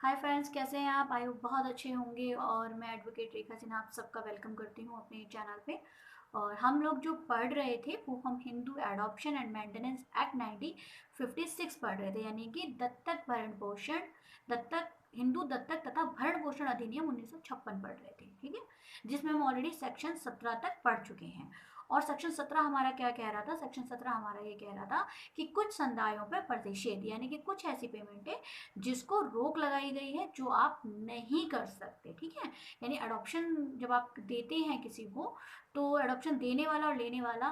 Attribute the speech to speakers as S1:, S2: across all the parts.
S1: Hi friends, कैसे हैं आप? आई होप बहुत अच्छे होंगे। और मैं एडवोकेट रेखा सिन्हा आप सबका वेलकम करती हूँ अपने चैनल पे। और हम लोग जो पढ़ रहे थे वो हम Hindu adoption and maintenance act 1956 पढ़ रहे थे, यानी कि दत्तक भरण पोषण दत्तक हिंदू दत्तक तथा भरण पोषण अधिनियम 1956 पढ़ रहे थे। ठीक है, जिसमें हम ऑलरेडी सेक्शन 17 तक पढ़ चुके हैं। और सेक्शन 17 हमारा क्या कह रहा था? सेक्शन 17 हमारा ये कह रहा था कि कुछ संदायों पर प्रतिषेध, यानी कि कुछ ऐसी पेमेंट है जिसको रोक लगाई गई है, जो आप नहीं कर सकते। ठीक है, यानी अडॉप्शन जब आप देते हैं किसी को, तो अडॉप्शन देने वाला और लेने वाला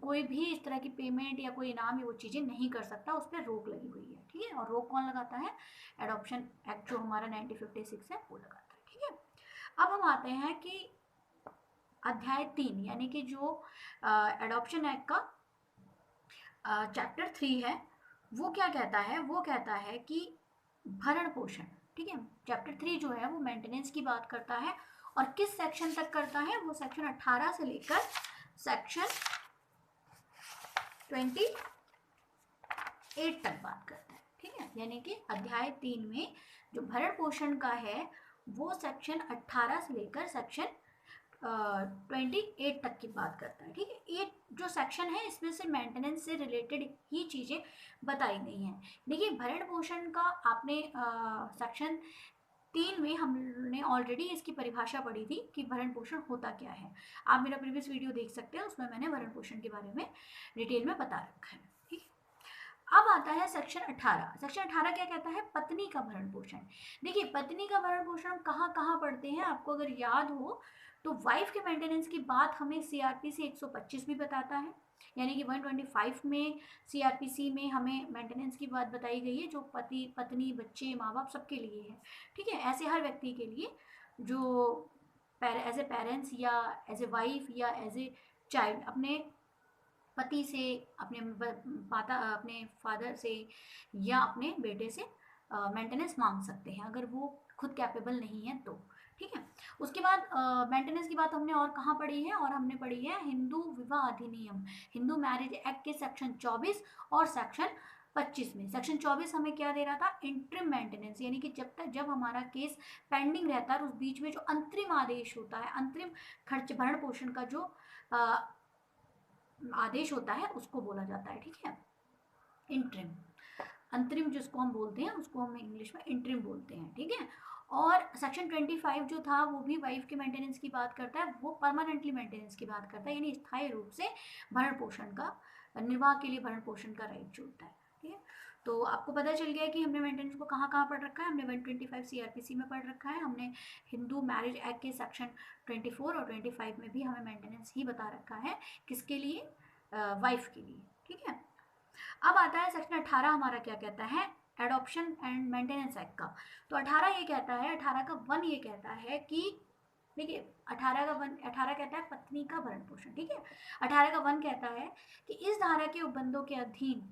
S1: कोई भी इस तरह की पेमेंट या कोई इनाम या वो चीज़ें नहीं कर सकता, उस पर रोक लगी हुई है। ठीक है, और रोक कौन लगाता है? एडॉप्शन एक्ट जो हमारा 1956 है वो लगाता है। ठीक है, अब हम आते हैं कि अध्याय 3 यानी कि जो एडॉप्शन एक्ट का चैप्टर 3 है, वो क्या कहता है? वो कहता है कि भरण पोषण। ठीक है, चैप्टर 3 जो है वो मेंटेनेंस की बात करता है। और किस सेक्शन तक करता है? वो सेक्शन 18 से लेकर सेक्शन 28 तक बात करता है। ठीक है, यानी कि अध्याय 3 में जो भरण पोषण का है वो सेक्शन 18 से लेकर सेक्शन 28 तक की बात करता है। ठीक है, ये जो सेक्शन है इसमें से मेंटेनेंस से रिलेटेड ही चीज़ें बताई गई हैं। देखिए, भरण पोषण का आपने सेक्शन 3 में हमने ऑलरेडी इसकी परिभाषा पढ़ी थी कि भरण पोषण होता क्या है। आप मेरा प्रीवियस वीडियो देख सकते हैं, उसमें मैंने भरण पोषण के बारे में डिटेल में बता रखा है। ठीक है, अब आता है सेक्शन 18। सेक्शन 18 क्या कहता है? पत्नी का भरण पोषण। देखिए, पत्नी का भरण पोषण हम कहाँ कहाँ पढ़ते हैं? आपको अगर याद हो तो वाइफ के मेंटेनेंस की बात हमें सीआरपीसी 125 भी बताता है, यानी कि 125 में सीआरपीसी में हमें मेंटेनेंस की बात बताई गई है, जो पति पत्नी बच्चे माँ बाप सबके लिए है। ठीक है, ऐसे हर व्यक्ति के लिए जो एज ए पेरेंट्स या एज ए वाइफ या एज ए चाइल्ड अपने पति से, अपने माता, अपने फादर से या अपने बेटे से मेंटेनेंस मांग सकते हैं अगर वो खुद कैपेबल नहीं है तो। ठीक है, उसके बाद मेंटेनेंस की बात हमने और कहाँ पढ़ी है? और हमने पढ़ी है हिंदू विवाह अधिनियम, हिंदू मैरिज एक्ट के सेक्शन 24 और सेक्शन 25 में। सेक्शन 24 हमें क्या दे रहा था? इंटरिम मेंटेनेंस, यानी कि जब हमारा केस पेंडिंग रहता है उस बीच में जो अंतरिम आदेश होता है, अंतरिम खर्च भरण पोषण का जो आदेश होता है उसको बोला जाता है। ठीक है, इंटरिम, अंतरिम जिसको हम बोलते हैं उसको हम इंग्लिश में इंटरिम बोलते हैं। ठीक है, और सेक्शन 25 जो था वो भी वाइफ के मेंटेनेंस की बात करता है, वो परमानेंटली मेंटेनेंस की बात करता है, यानी स्थायी रूप से भरण पोषण का निर्वाह के लिए भरण पोषण का राइट जो होता है। ठीक है, तो आपको पता चल गया कि हमने मेंटेनेंस को कहाँ कहाँ पढ़ रखा है। हमने 125 सीआरपीसी में पढ़ रखा है, हमने हिंदू मैरिज एक्ट के सेक्शन 24 और 25 में भी हमें मेंटेनेंस ही बता रखा है। किसके लिए? वाइफ के लिए। ठीक है, अब आता है सेक्शन 18 हमारा क्या कहता है? एडॉप्शन एंड मेंटेनेंस एक्ट का। तो 18 ये कहता है, 18 का 1 ये कहता है कि देखिए, 18 का 1, 18 कहता है पत्नी का भरण पोषण। ठीक है, 18 का 1 कहता है कि इस धारा के उपबंधों के अधीन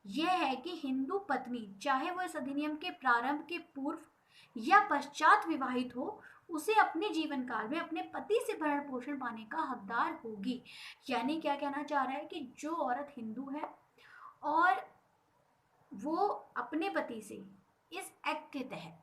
S1: यह है कि हिंदू पत्नी, चाहे वो इस अधिनियम के प्रारंभ के पूर्व या पश्चात विवाहित हो, उसे अपने जीवन काल में अपने पति से भरण पोषण पाने का हकदार होगी। यानी क्या कहना चाह रहा है कि जो औरत हिंदू है और वो अपने पति से इस एक्ट के तहत,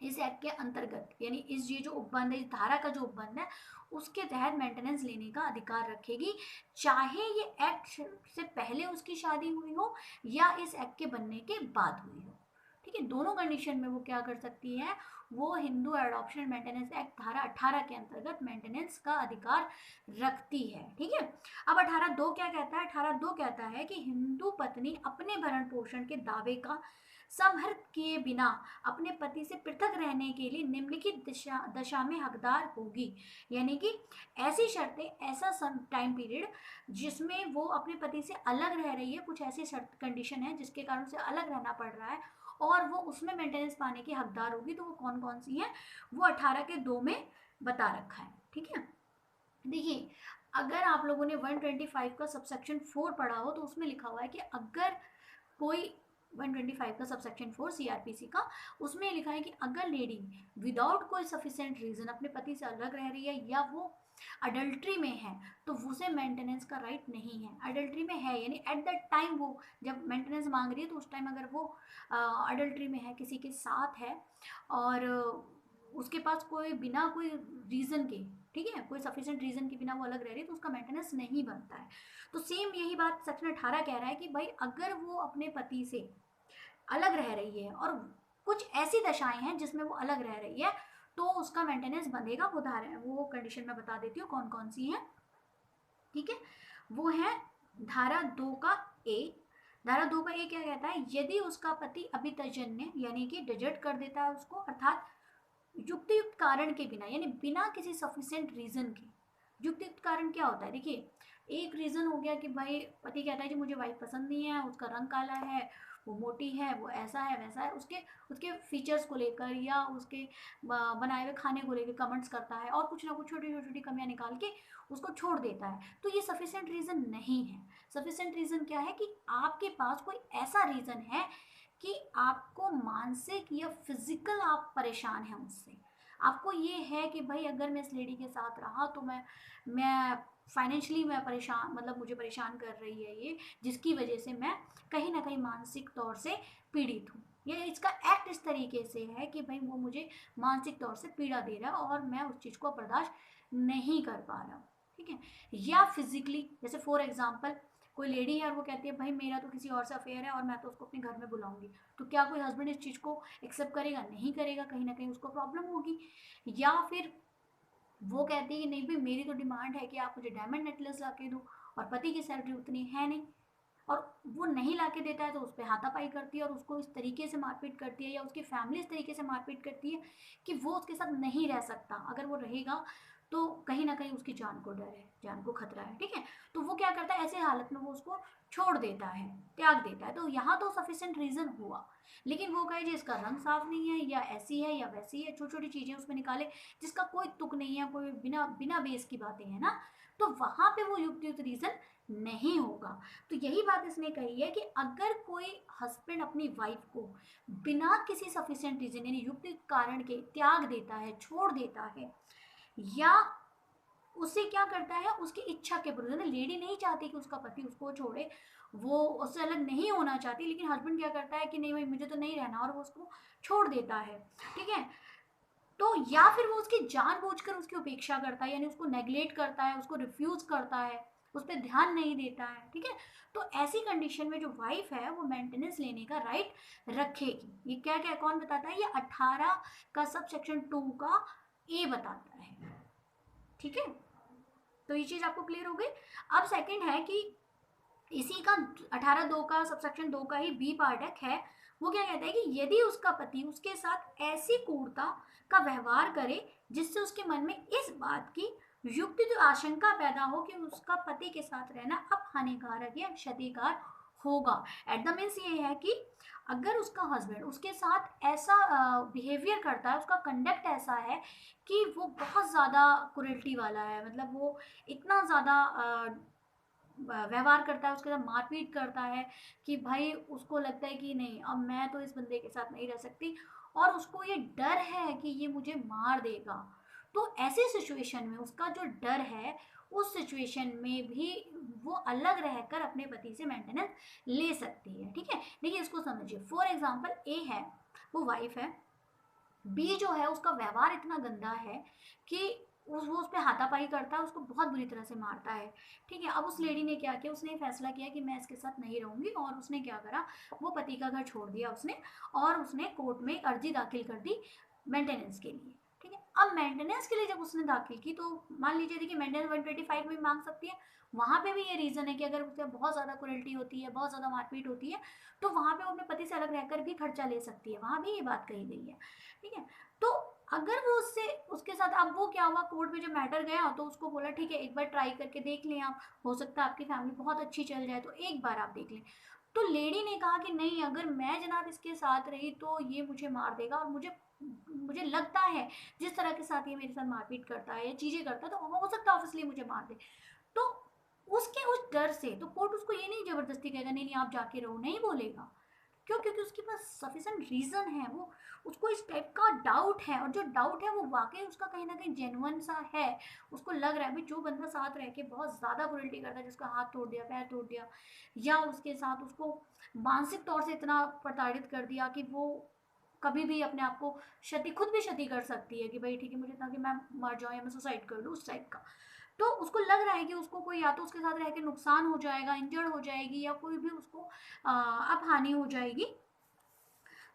S1: इस एक्ट के अंतर्गत, यानी इस ये जो उपबंध है, इस धारा का जो उपबंध है उसके तहत मेंटेनेंस लेने का अधिकार रखेगी, चाहे ये एक्ट से पहले उसकी शादी हुई हो या इस एक्ट के बनने के बाद हुई हो। ठीक है, दोनों कंडीशन में वो क्या कर सकती है? वो हिंदू एडॉप्शन मेंटेनेंस एक्ट धारा 18 के अंतर्गत मेंटेनेंस का अधिकार रखती है। ठीक है, अब 18(2) क्या कहता है? 18(2) कहता है कि हिंदू पत्नी अपने भरण पोषण के दावे का समहर्थ किए बिना अपने पति से पृथक रहने के लिए निम्नलिखित दशा में हकदार होगी। यानी कि ऐसी शर्तें, ऐसा टाइम पीरियड जिसमें वो अपने पति से अलग रह रही है, कुछ ऐसी शर्त कंडीशन है जिसके कारण उसे अलग रहना पड़ रहा है और वो उसमें मेंटेनेंस पाने की हकदार होगी, तो वो कौन कौन सी है? वो 18 के 2 में बता रखा है। ठीक है, देखिए, अगर आप लोगों ने 125 का सबसेक्शन 4 पढ़ा हो तो उसमें लिखा हुआ है कि अगर कोई 125 का सबसेक्शन 4 सीआरपीसी का, उसमें लिखा है कि अगर लेडी विदाउट कोई सफिशिएंट रीजन अपने पति से अलग रह रही है या वो अडल्ट्री में है तो उसे मेंटेनेंस का राइट नहीं है। अडल्ट्री में है यानी एट दैट टाइम वो जब मेंटेनेंस मांग रही है तो उस टाइम अगर वो अडल्ट्री में है, किसी के साथ है और उसके पास कोई बिना कोई रीज़न के, ठीक है, कोई सफिशिएंट रीज़न के बिना वो अलग रह रही है तो उसका मेंटेनेंस नहीं बनता है। तो सेम यही बात सेक्शन 18 कह रहा है कि भाई अगर वो अपने पति से अलग रह रही है और कुछ ऐसी दशाएं हैं जिसमें वो अलग रह रही है तो उसका मेंटेनेंस बंधेगा। वो कंडीशन मैं बता देती हूँ कौन कौन सी है, ठीक है। वो है धारा 2 का ए। धारा 2 का ए क्या कहता है, यदि उसका पति अभितजन्य यानी कि डिजर्ट कर देता है उसको, अर्थात युक्तियुक्त कारण के बिना, यानी बिना किसी सफिशिएंट रीजन के। युक्तियुक्त कारण क्या होता है, देखिए एक रीजन हो गया कि भाई पति कहता है कि मुझे वाइफ पसंद नहीं है, उसका रंग काला है, वो मोटी है, वो ऐसा है वैसा है, उसके उसके फीचर्स को लेकर या उसके बनाए हुए खाने को लेकर कमेंट्स करता है और कुछ ना कुछ छोटी छोटी कमियां निकाल के उसको छोड़ देता है, तो ये सफिशिएंट रीजन नहीं है। सफिशिएंट रीजन क्या है कि आपके पास कोई ऐसा रीजन है कि आपको मानसिक या फिजिकल आप परेशान हैं उससे। आपको ये है कि भाई अगर मैं इस लेडी के साथ रहा तो मैं फाइनेंशियली मैं परेशान, मतलब मुझे परेशान कर रही है ये, जिसकी वजह से मैं कहीं ना कहीं मानसिक तौर से पीड़ित हूँ। ये इसका एक्ट इस तरीके से है कि भाई वो मुझे मानसिक तौर से पीड़ा दे रहा है और मैं उस चीज़ को बर्दाश्त नहीं कर पा रहा हूँ, ठीक है। या फिजिकली, जैसे फॉर एग्जाम्पल कोई लेडी है और वो कहती है भाई मेरा तो किसी और से अफेयर है और मैं तो उसको अपने घर में बुलाऊंगी, तो क्या कोई हस्बैंड इस चीज़ को एक्सेप्ट करेगा? नहीं करेगा, कहीं ना कहीं उसको प्रॉब्लम होगी। या फिर वो कहती है कि नहीं भाई मेरी तो डिमांड है कि आप मुझे डायमंड नेकलेस ला के दो, और पति की सैलरी उतनी है नहीं और वो नहीं ला के देता है तो उस पर हाथापाई करती है और उसको इस तरीके से मारपीट करती है, या उसकी फैमिली इस तरीके से मारपीट करती है कि वो उसके साथ नहीं रह सकता, अगर वो रहेगा तो कहीं ना कहीं उसकी जान को डर है, जान को खतरा है, ठीक है। तो वो क्या करता है, ऐसे हालत में वो उसको छोड़ देता है, त्याग देता है। तो यहाँ तो सफिशिएंट रीजन हुआ, लेकिन वो कहे जी इसका रंग साफ नहीं है या ऐसी है या वैसी है, छोटी छोटी चीजें उसमें निकाले जिसका कोई तुक नहीं है, कोई बिना बिना बेस की बातें हैं ना, तो वहां पे वो युक्त रीजन नहीं होगा। तो यही बात इसने कही है कि अगर कोई हस्बैंड अपनी वाइफ को बिना किसी सफिशिएंट रीजन यानी युक्त कारण के त्याग देता है, छोड़ देता है, या उसे क्या करता है उसकी इच्छा के विरुद्ध, लेडी नहीं चाहती कि उसका पति उसको छोड़े, वो उससे अलग नहीं होना चाहती, लेकिन हस्बैंड क्या करता है कि नहीं भाई मुझे तो नहीं रहना और वो उसको छोड़ देता है, ठीक है। तो या फिर वो उसकी जानबूझकर उसकी उपेक्षा करता है, यानी उसको नेग्लेक्ट करता है, उसको रिफ्यूज करता है, उस पर ध्यान नहीं देता है, ठीक है। तो ऐसी कंडीशन में जो वाइफ है वो मेंटेनेंस लेने का राइट रखेगी। ये क्या क्या कौन बताता है, ये 18 का सब सेक्शन 2 का ए बताता है, ठीक है। तो ये चीज आपको क्लियर हो गई। अब सेकंड है कि इसी का 18(2) का सबसेक्शन 2 का ही बी पार्ट है, वो क्या कहता है कि यदि उसका पति उसके साथ ऐसी क्रूरता का व्यवहार करे जिससे उसके मन में इस बात की युक्ति तो आशंका पैदा हो कि उसका पति के साथ रहना अब हानिकारक या क्षतिकार होगा। एट द मीन्स ये है कि अगर उसका हस्बैंड उसके साथ ऐसा बिहेवियर करता है, उसका कंडक्ट ऐसा है कि वो बहुत ज़्यादा क्रूरल्टी वाला है, मतलब वो इतना ज़्यादा व्यवहार करता है, उसके साथ मारपीट करता है कि भाई उसको लगता है कि नहीं अब मैं तो इस बंदे के साथ नहीं रह सकती, और उसको ये डर है कि ये मुझे मार देगा। तो ऐसी सिचुएशन में उसका जो डर है, उस सिचुएशन में भी वो अलग रहकर अपने पति से मेंटेनेंस ले सकती है, ठीक है। देखिए इसको समझिए, फॉर एग्जाम्पल ए है, वो वाइफ है, बी जो है उसका व्यवहार इतना गंदा है कि वो उस पर हाथापाई करता है, उसको बहुत बुरी तरह से मारता है, ठीक है। अब उस लेडी ने क्या किया, उसने फैसला किया कि मैं इसके साथ नहीं रहूंगी, और उसने क्या करा, वो पति का घर छोड़ दिया उसने, और उसने कोर्ट में एक अर्जी दाखिल कर दी मेंटेनेंस के लिए, ठीक है। अब मेंटेनेंस के लिए जब उसने दाखिल की तो मान लीजिए देखिए मेंटेनेंस 125 में मांग सकती है, वहां पे भी ये रीजन है कि अगर उससे बहुत ज़्यादा क्रुएल्टी होती है, बहुत ज़्यादा मारपीट होती है, तो वहां पे वो अपने पति से अलग रहकर भी खर्चा ले सकती है, वहां भी ये बात कही गई है, ठीक है। तो अगर वो उससे उसके साथ, अब वो क्या हुआ, कोर्ट में जब मैटर गया तो उसको बोला ठीक है एक बार ट्राई करके देख लें आप, हो सकता है आपकी फैमिली बहुत अच्छी चल जाए तो एक बार आप देख लें। तो लेडी ने कहा कि नहीं, अगर मैं जनाब इसके साथ रही तो ये मुझे मार देगा, और मुझे मुझे लगता है जिस तरह के साथ ये मेरे साथ मारपीट करता है या चीज़ें करता है तो हो सकता है ऑब्वियसली मुझे मार दे। तो उसके उस डर से तो कोर्ट उसको ये नहीं जबरदस्ती कहेगा नहीं नहीं आप जाके रहो, नहीं बोलेगा, क्यों? क्योंकि उसके पास सफिशिएंट रीजन है, वो उसको इस टाइप का डाउट है, और जो डाउट है वो वाकई उसका कहीं ना कहीं जेन्युइन सा है। उसको लग रहा है भाई जो बंदा साथ रह के बहुत ज़्यादा क्रूरल्टी करता है, जिसका हाथ तोड़ दिया, पैर तोड़ दिया, या उसके साथ उसको मानसिक तौर से इतना प्रताड़ित कर दिया कि वो कभी भी अपने आप को क्षति, खुद भी क्षति कर सकती है कि भाई ठीक है मुझे इतना कि मैं मर जाऊँ या मैं सुसाइड कर लूँ, उस टाइप का। तो उसको लग रहा है कि उसको कोई या तो उसके साथ रह के नुकसान हो जाएगा, इंजर्ड हो जाएगी, या कोई भी उसको अपहानि हो जाएगी।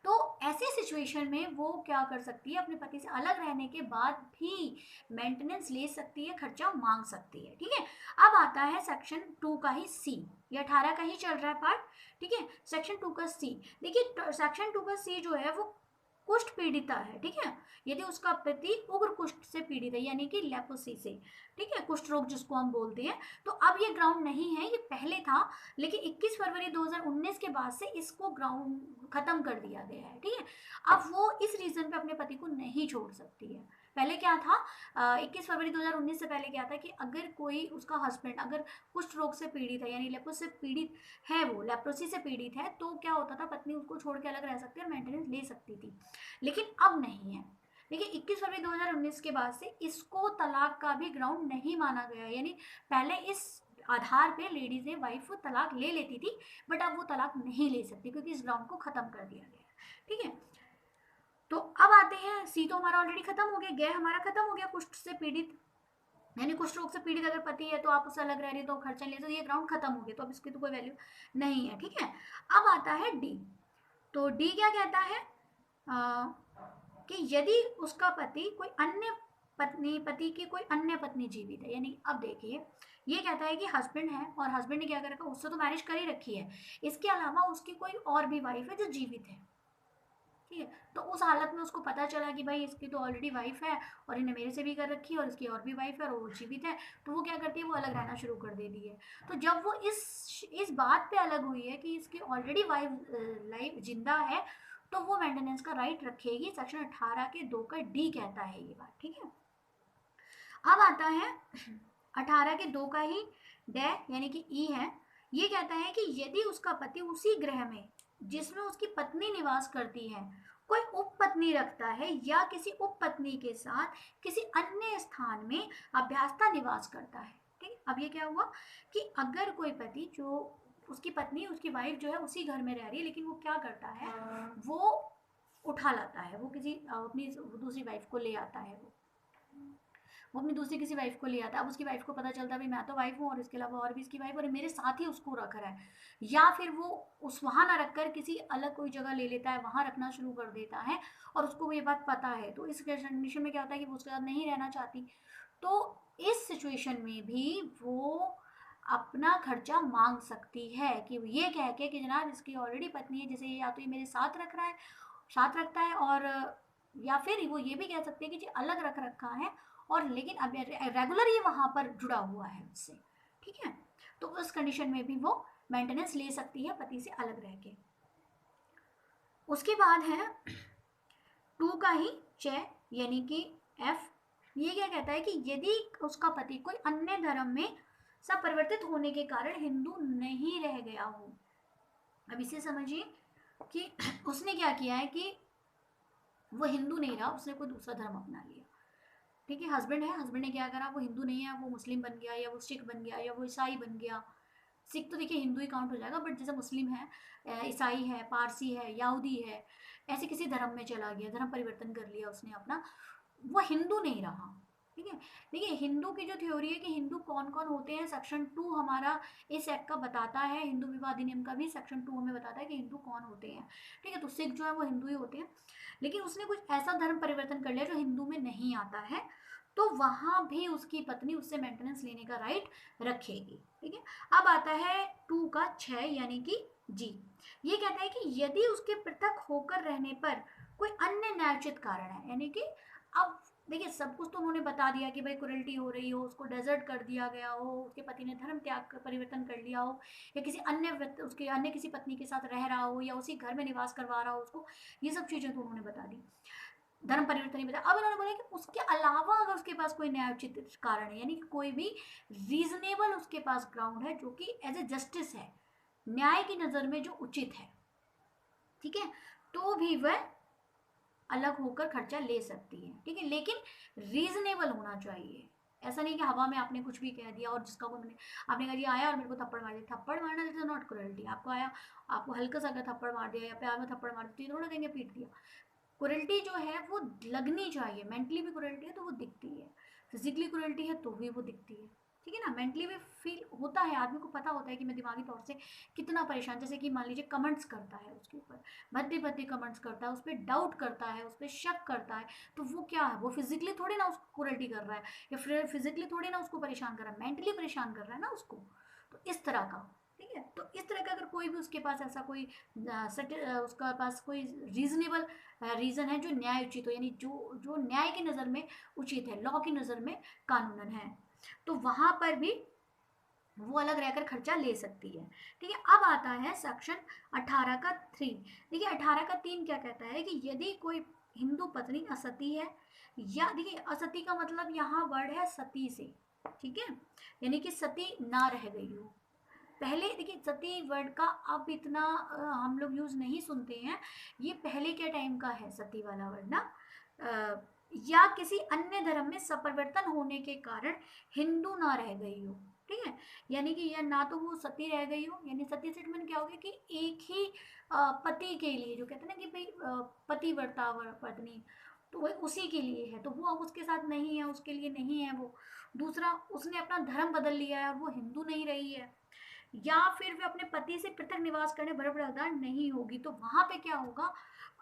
S1: तो ऐसे सिचुएशन में वो क्या कर सकती है, अपने पति से अलग रहने के बाद भी मेंटेनेंस ले सकती है, खर्चा मांग सकती है। ठीक है, अब आता है सेक्शन 2 का ही सी, ये 18 का ही चल रहा है पार्ट। ठीक है, सेक्शन 2 का सी देखिए, सेक्शन 2 का सी जो है वो कुष्ठ पीड़िता है। ठीक है, यदि उसका पति उग्र कुष्ठ से पीड़ित है, यानी कि लेप्रोसी से, ठीक है, कुष्ठ रोग जिसको हम बोलते हैं। तो अब ये ग्राउंड नहीं है, ये पहले था, लेकिन 21 फरवरी 2019 के बाद से इसको ग्राउंड खत्म कर दिया गया है। ठीक है, अब वो इस रीजन पे अपने पति को नहीं छोड़ सकती है। पहले क्या था, 21 फरवरी 2019 से पहले क्या था कि अगर कोई उसका हस्बैंड अगर कुष्ठ रोग से पीड़ित है, यानी लेप्रोसी से पीड़ित है, वो लेप्रोसी से पीड़ित है, तो क्या होता था, पत्नी उसको छोड़ के अलग रह सकती है और मेंटेनेंस ले सकती थी। लेकिन अब नहीं है। देखिए 21 फरवरी 2019 के बाद से इसको तलाक का भी ग्राउंड नहीं माना गया, यानी पहले इस आधार पे लेडीज ने वाइफ तलाक ले लेती थी, बट अब वो तलाक नहीं ले सकती क्योंकि इस ग्राउंड को खत्म कर दिया गया। ठीक है, तो अब आते हैं, सी तो हमारा ऑलरेडी खत्म हो गया, गय हमारा खत्म हो गया, कुष्ठ से पीड़ित यानी कुष्ठ रोग से पीड़ित अगर पति है तो आप उससे अलग रह रही तो खर्चा ले, तो ये ग्राउंड खत्म हो गया, तो अब इसकी तो कोई वैल्यू नहीं है। ठीक है, अब आता है डी। तो डी क्या कहता है, कि यदि उसका पति कोई अन्य पति की कोई अन्य पत्नी जीवित है, यानी अब देखिए ये कहता है कि हस्बैंड है और हस्बैंड ने क्या कर रखा, उससे तो मैरिज कर ही रखी है, इसके अलावा उसकी कोई और भी वाइफ है जो जीवित है। ठीक है, तो उस हालत में उसको पता चला कि भाई इसकी तो ऑलरेडी वाइफ है और इन्हें मेरे से भी कर रखी है और इसकी और भी वाइफ है और वो जीवित है, तो वो क्या करती है, वो अलग रहना शुरू कर देती है। तो जब वो इस बात पे अलग हुई है कि इसकी ऑलरेडी लाइफ जिंदा है, तो वो मेंटेनेंस का राइट रखेगी, सेक्शन 18 के 2 का डी कहता है ये बात। ठीक है, अब आता है 18 के 2 का ही डे यानी कि ई है, ये कहता है कि यदि उसका पति उसी ग्रह में जिसमें उसकी पत्नी निवास करती है कोई उपपत्नी रखता है या किसी उपपत्नी के साथ किसी अन्य स्थान में अभ्यासता निवास करता है। ठीक है, अब ये क्या हुआ कि अगर कोई पति जो उसकी पत्नी उसकी वाइफ जो है उसी घर में रह रही है, लेकिन वो क्या करता है, वो उठा लाता है, वो किसी अपनी दूसरी वाइफ को ले आता है, वो अपनी दूसरी किसी वाइफ को ले आता है। अब उसकी वाइफ को पता चलता है भाई मैं तो वाइफ हूँ और इसके अलावा और भी इसकी वाइफ, और मेरे साथ ही उसको रख रहा है, या फिर वो उस वहाँ ना रखकर किसी अलग कोई जगह ले लेता है, वहाँ रखना शुरू कर देता है और उसको ये बात पता है, तो इस कंडीशन में क्या होता है कि वो उसके साथ नहीं रहना चाहती। तो इस सिचुएशन में भी वो अपना खर्चा मांग सकती है कि ये कह के कि जनाब इसकी ऑलरेडी पत्नी है, जैसे या तो ये मेरे साथ रख रहा है, साथ रखता है, और या फिर वो ये भी कह सकते हैं कि जी अलग रख रखा है और लेकिन अब रेगुलर ये वहाँ पर जुड़ा हुआ है उससे। ठीक है, तो उस कंडीशन में भी वो मेंटेनेंस ले सकती है पति से अलग रह के। उसके बाद है 2 का ही चे यानी कि एफ, ये क्या कहता है कि यदि उसका पति कोई अन्य धर्म में सब परिवर्तित होने के कारण हिंदू नहीं रह गया हो। अब इसे समझिए कि उसने क्या किया है कि वो हिंदू नहीं रहा, उसने कोई दूसरा धर्म अपना लिया। ठीक है, हस्बैंड है, हस्बैंड ने क्या करा, वो हिंदू नहीं है, वो मुस्लिम बन गया या वो सिख बन गया या वो ईसाई बन गया। सिख तो देखिए हिंदू ही काउंट हो जाएगा, बट जैसे मुस्लिम है, ईसाई है, पारसी है, यहूदी है, ऐसे किसी धर्म में चला गया, धर्म परिवर्तन कर लिया उसने अपना, वो हिंदू नहीं रहा। ठीक है, देखिए हिंदू की जो थ्योरी है कि हिंदू कौन कौन होते हैं, सेक्शन 2 हमारा इस एक्ट का बताता है, हिंदू विवाह अधिनियम का भी सेक्शन 2 हमें बताता है कि हिंदू कौन होते हैं। ठीक है, तो सिख जो है वो हिंदू ही होते हैं, लेकिन उसने कुछ ऐसा धर्म परिवर्तन कर लिया जो हिंदू में नहीं आता है, तो वहां भी उसकी पत्नी उससे मेंटेनेंस लेने का राइट रखेगी। ठीक है, अब आता है 2 का 6 यानी कि जी, ये कहता है कि यदि उसके पृथक होकर रहने पर कोई अन्य न्यायोचित कारण है, यानी कि अब देखिए सब कुछ तो उन्होंने बता दिया कि भाई क्रूरल्टी हो रही हो, उसको डेजर्ट कर दिया गया हो, उसके पति ने धर्म त्याग कर परिवर्तन कर लिया हो, या किसी अन्य उसके अन्य किसी पत्नी के साथ रह रहा हो, या उसी घर में निवास करवा रहा हो उसको, ये सब चीजें तो उन्होंने बता दी, धर्म परिवर्तन नहीं बताया। अब इन्होंने बोला कि उसके अलावा अगर उसके पास कोई न्यायोचित कारण है, यानी कि कोई भी रीजनेबल उसके पास ग्राउंड है जो कि एज ए जस्टिस है, न्याय की नजर में जो उचित है, ठीक है, तो भी वह अलग होकर खर्चा ले सकती है, ठीक है, लेकिन रीजनेबल होना चाहिए। ऐसा नहीं कि हवा में आपने कुछ भी कह दिया और जिसका को मैंने आपने कहा दिया आया और मेरे को थप्पड़ मार दिया। थप्पड़ मारना इज नॉट क्रुएल्टी। आपको आया, आपको हल्का सा अगर थप्पड़ मार दिया या प्यार में थप्पड़ मार दिया तो थोड़ा देंगे पीट दिया। क्रुएल्टी जो है वो लगनी चाहिए। मेंटली भी क्रुएल्टी है तो वो दिखती है, फिजिकली क्रुएल्टी है तो भी वो दिखती है, ठीक है ना। मेंटली भी फील होता है, आदमी को पता होता है कि मैं दिमागी तौर से कितना परेशान, जैसे कि मान लीजिए कमेंट्स करता है उसके ऊपर, भद्दे भद्दे कमेंट्स करता है, उस पर डाउट करता है, उस पर शक करता है, तो वो क्या है, वो फिजिकली थोड़ी ना उसको क्रुएल्टी कर रहा है या फिर फिजिकली थोड़ी ना उसको परेशान कर रहा है, मेंटली परेशान कर रहा है ना उसको। तो इस तरह का, ठीक है, तो इस तरह का अगर कोई भी उसके पास ऐसा कोई उसका पास कोई रीजनेबल रीजन है जो न्याय उचित हो, यानी जो जो न्याय की नज़र में उचित है, लॉ की नज़र में कानूनन है, तो वहां पर भी वो अलग रहकर खर्चा ले सकती है, ठीक है। अब आता है सेक्शन 18 का 3। देखिए 18 का 3 क्या कहता है कि यदि कोई हिंदू पत्नी असती है, या देखिए असती का मतलब यहाँ वर्ड है सती से, ठीक है, यानी कि सती ना रह गई हो। पहले देखिए सती वर्ड का अब इतना हम लोग यूज नहीं सुनते हैं, ये पहले के टाइम का है सती वाला वर्ड ना। या किसी अन्य धर्म में सपरिवर्तन होने के कारण हिंदू ना रह गई हो, ठीक है, यानी कि यह ना तो वो सती रह गई हो, यानी सती सेटमेंट क्या होगी कि एक ही पति के लिए, जो कहते हैं ना कि भाई पति वर्ता पत्नी, तो वही उसी के लिए है, तो वो अब उसके साथ नहीं है, उसके लिए नहीं है वो। दूसरा, उसने अपना धर्म बदल लिया है और वो हिंदू नहीं रही है, या फिर वे अपने पति से पृथक निवास करने बरकरार नहीं होगी, तो वहां पे क्या होगा,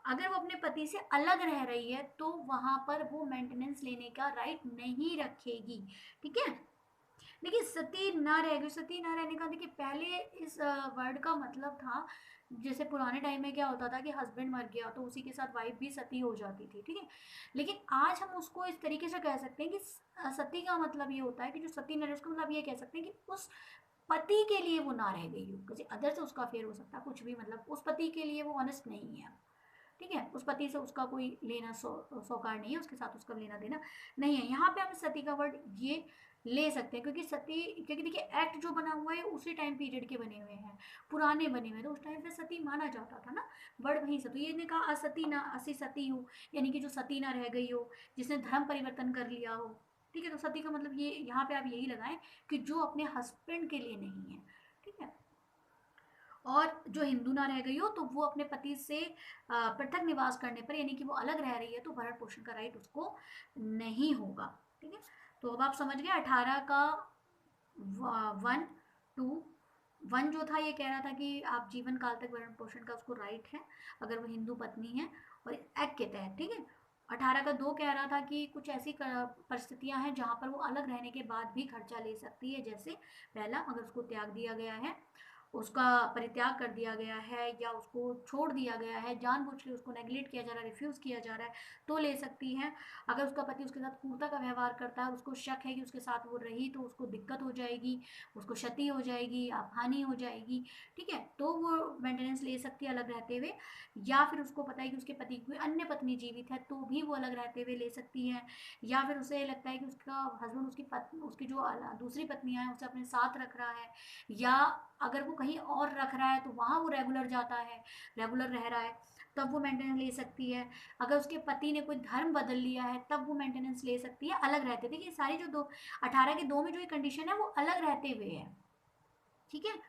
S1: अगर वो अपने पति से अलग रह रही है तो वहां पर वो मेंटेनेंस लेने का राइट नहीं रखेगी, ठीक है। देखिए सती ना रह गई, सती ना रहने का देखिए पहले इस वर्ड का मतलब था, जैसे पुराने टाइम में क्या होता था कि हस्बैंड मर गया तो उसी के साथ वाइफ भी सती हो जाती थी, ठीक है। लेकिन आज हम उसको इस तरीके से कह सकते हैं कि सती का मतलब ये होता है कि जो सती न रहे, उसका मतलब ये कह सकते हैं कि उस पति के लिए वो ना रह गई हो, किसी अदर से उसका अफेयर हो सकता है, कुछ भी, मतलब उस पति के लिए वो ऑनेस्ट नहीं है, ठीक है, उस पति से उसका कोई लेना सौकार नहीं है, उसके साथ उसका लेना देना नहीं है। यहाँ पे हम सती का वर्ड ये ले सकते हैं, क्योंकि सती, क्योंकि देखिए एक्ट जो बना हुआ है उसी टाइम पीरियड के बने हुए हैं, पुराने बने हुए, तो उस टाइम पे सती माना जाता था ना, वर्ड वहीं से, तो ये ने कहा असती ना असी सती हूँ, यानी कि जो सती ना रह गई हो, जिसने धर्म परिवर्तन कर लिया हो, ठीक है। तो सती का मतलब ये यहाँ पे आप यही लगाएं कि जो अपने हस्बैंड के लिए नहीं है, ठीक है। और जो हिंदू ना रह गई हो तो वो अपने पति से पृथक निवास करने पर, यानी कि वो अलग रह रही है, तो भरण पोषण का राइट उसको नहीं होगा, ठीक है। तो अब आप समझ गए 18 का 1 2 1 जो था ये कह रहा था कि आप जीवन काल तक भरण पोषण का उसको राइट है अगर वो हिंदू पत्नी है और एक्ट के तहत, ठीक है। 18 का 2 कह रहा था कि कुछ ऐसी परिस्थितियां हैं जहां पर वो अलग रहने के बाद भी खर्चा ले सकती है, जैसे पहला, अगर उसको त्याग दिया गया है, उसका परित्याग कर दिया गया है, या उसको छोड़ दिया गया है, जानबूझ के उसको नेगलेक्ट किया जा रहा है, रिफ्यूज़ किया जा रहा है, तो ले सकती हैं। अगर उसका पति उसके साथ क्रूरता का व्यवहार करता है, उसको शक है कि उसके साथ वो रही तो उसको दिक्कत हो जाएगी, उसको क्षति हो जाएगी, हानि हो जाएगी, ठीक है, तो वो मेंटेनेंस ले सकती है अलग रहते हुए। या फिर उसको पता है कि उसके पति की कोई अन्य पत्नी जीवित है तो भी वो अलग रहते हुए ले सकती है। या फिर उसे लगता है कि उसका हस्बैंड उसकी जो दूसरी पत्नियां हैं उसे अपने साथ रख रहा है, या अगर वो कहीं और रख रहा है तो वहाँ वो रेगुलर जाता है, रेगुलर रह रहा है, तब वो मेंटेनेंस ले सकती है। अगर उसके पति ने कोई धर्म बदल लिया है तब वो मेंटेनेंस ले सकती है अलग रहते। देखिए सारी जो 18 के 2 में जो कंडीशन है वो अलग रहते हुए है, ठीक है।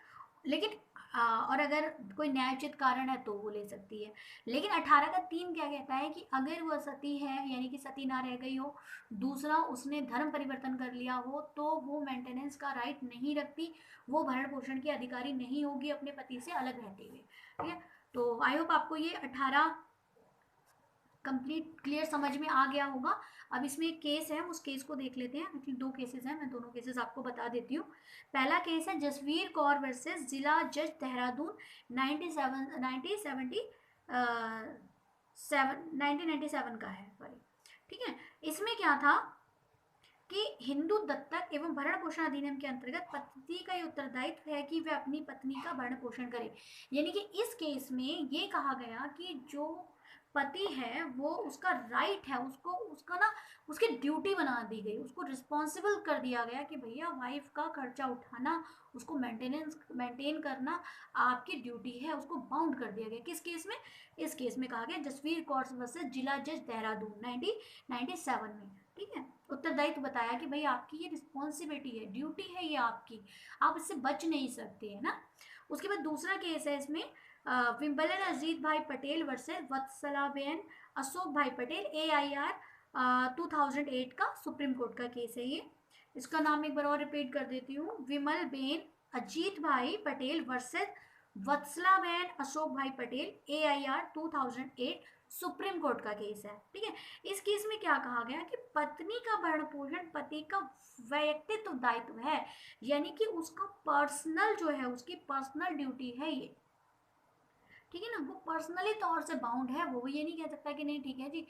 S1: लेकिन और अगर कोई न्यायोचित कारण है तो वो ले सकती है। लेकिन 18 का 3 क्या कहता है कि अगर वह सती है, यानी कि सती ना रह गई हो, दूसरा उसने धर्म परिवर्तन कर लिया हो, तो वो मेंटेनेंस का राइट नहीं रखती, वो भरण पोषण की अधिकारी नहीं होगी अपने पति से अलग रहते हुए, ठीक है। तो आई होप आपको ये 18 कंप्लीट क्लियर समझ में आ गया होगा। अब इसमें एक केस है, उस केस को देख लेते हैं। एक्चुअली 2 केसेस हैं, मैं दोनों केसेस आपको बता देती हूँ। पहला केस है जसवीर कौर वर्सेस जिला जज देहरादून 1997 का है, सॉरी, ठीक है। इसमें क्या था कि हिंदू दत्तक एवं भरण पोषण अधिनियम के अंतर्गत पति का ये उत्तरदायित्व है कि वह अपनी पत्नी का भरण पोषण करे। यानी कि इस केस में ये कहा गया कि जो पति है वो उसका राइट है, उसको उसका ना उसकी ड्यूटी बना दी गई, उसको रिस्पॉन्सिबल कर दिया गया कि भैया वाइफ का खर्चा उठाना, उसको मेंटेन करना आपकी ड्यूटी है, उसको बाउंड कर दिया गया। किस केस में? इस केस में कहा गया जसवीर कौर वर्सेस जिला जज देहरादून 1997 में, ठीक है। उत्तरदायित्व बताया कि भाई आपकी ये रिस्पॉन्सिबिलिटी है, ड्यूटी है ये आपकी, आप इससे बच नहीं सकते है ना। उसके बाद दूसरा केस है इसमें विम्बलन अजीत भाई पटेल वर्सेस वत्सलाबेन अशोक भाई पटेल, AIR 2008 का सुप्रीम कोर्ट का केस है ये। इसका नाम एक बार और रिपीट कर देती हूँ, विमल बेन अजीत भाई पटेल वर्सेस वत्सलाबेन अशोक भाई पटेल, AIR 2008 सुप्रीम कोर्ट का केस है, ठीक है। इस केस में क्या कहा गया कि पत्नी का भरण पोषण पति का व्यक्तित्व दायित्व है, यानी कि उसका पर्सनल जो है, उसकी पर्सनल ड्यूटी है ये, ठीक है ना। वो पर्सनली तौर से बाउंड है, वो ये नहीं कह सकता कि नहीं ठीक है जी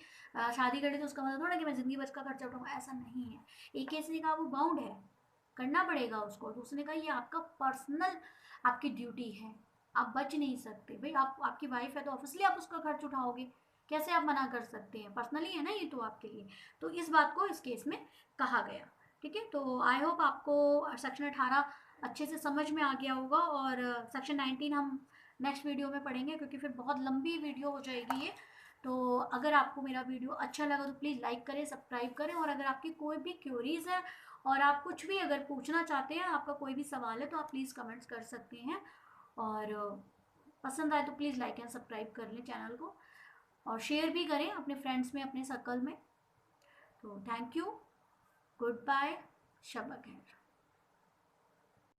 S1: शादी कर ली तो उसका मतलब थोड़ा कि मैं जिंदगी भर का खर्चा उठाऊंगा, ऐसा नहीं है। एक केस ने कहा वो बाउंड है, करना पड़ेगा उसको, दूसरे ने कहा ये आपका पर्सनल आपकी ड्यूटी है, आप बच नहीं सकते। भाई आप आपकी वाइफ है तो ऑब्वियसली आप उसका खर्च उठाओगे, कैसे आप मना कर सकते हैं, पर्सनली है ना ये तो आपके लिए। तो इस बात को इस केस में कहा गया, ठीक है। तो आई होप आपको सेक्शन 18 अच्छे से समझ में आ गया होगा, और सेक्शन 19 हम नेक्स्ट वीडियो में पढ़ेंगे क्योंकि फिर बहुत लंबी वीडियो हो जाएगी ये। तो अगर आपको मेरा वीडियो अच्छा लगा तो प्लीज़ लाइक करें, सब्सक्राइब करें, और अगर आपकी कोई भी क्वेरीज है और आप कुछ भी अगर पूछना चाहते हैं, आपका कोई भी सवाल है तो आप प्लीज़ कमेंट्स कर सकते हैं, और पसंद आए तो प्लीज़ लाइक एंड सब्सक्राइब कर लें चैनल को, और शेयर भी करें अपने फ्रेंड्स में, अपने सर्कल में। तो थैंक यू, गुड बाय, शब खैर।